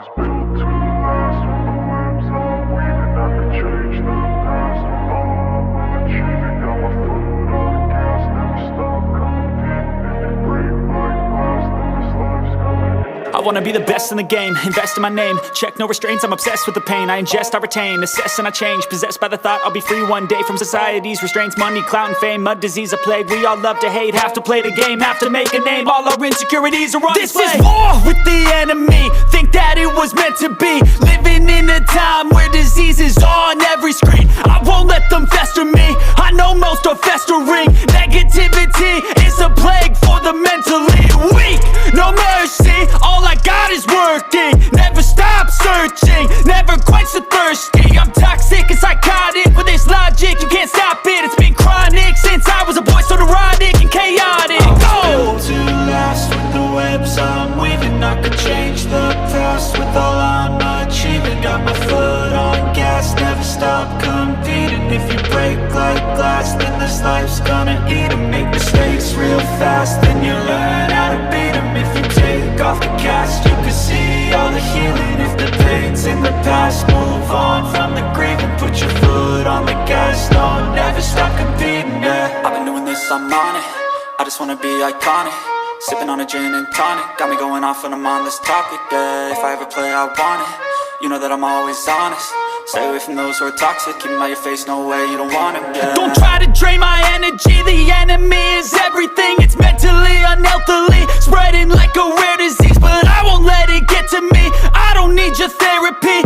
was built to last with the webs I'm weaving. I could change the past with all I'm achieving. Got my foot on the gas, never stop competing. If you break like glass, then this life's gonna end. I wanna be the best in the game, invest in my name. Check no restraints, I'm obsessed with the pain. I ingest, I retain, assess and I change. Possessed by the thought I'll be free one day from society's restraints. Money, clout and fame, mud, disease, a plague. We all love to hate, have to play the game, have to make a name. All our insecurities are on display. This is war with the enemy, think that it was meant to be. Living in a time where disease is on every screen. I won't let them fester me, I know most are festering. Negativity is a plague for the mentally weak. No mercy, all I got is working. Never stop searching, never quench the thirsty. I'm toxic and psychotic with this logic, you can't stop it. It's been chronic since I was a boy, so neurotic and chaotic. Built to last with the webs I'm weaving. I could change the past with all I'm achieving. Got my foot on gas, never stop competing. If you break like glass, then this life's gonna eat 'em. Make mistakes real fast, then you learn how to beat 'em. If you take off the cast, you can see all the healing. If the pain's in the past, move on from the grave and put your foot on the gas. No, never stop competing, yeah. I've been doing this, I'm on it. I just wanna be iconic. Sipping on a gin and tonic, got me going off when I'm on this topic, yeah. If I ever play, I want it. You know that I'm always honest. Stay away from those who are toxic. Keep 'em out your face, no way, you don't want 'em, yeah. Don't try to drain my energy, the enemy is everything. It's mentally, unhealthily, spreading like a rare disease. But I won't let it get to me, I don't need your therapy.